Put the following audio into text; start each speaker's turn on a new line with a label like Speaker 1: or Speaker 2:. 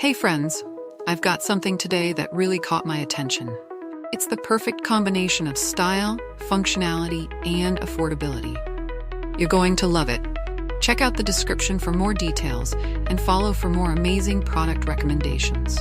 Speaker 1: Hey friends, I've got something today that really caught my attention. It's the perfect combination of style, functionality, and affordability. You're going to love it. Check out the description for more details and follow for more amazing product recommendations.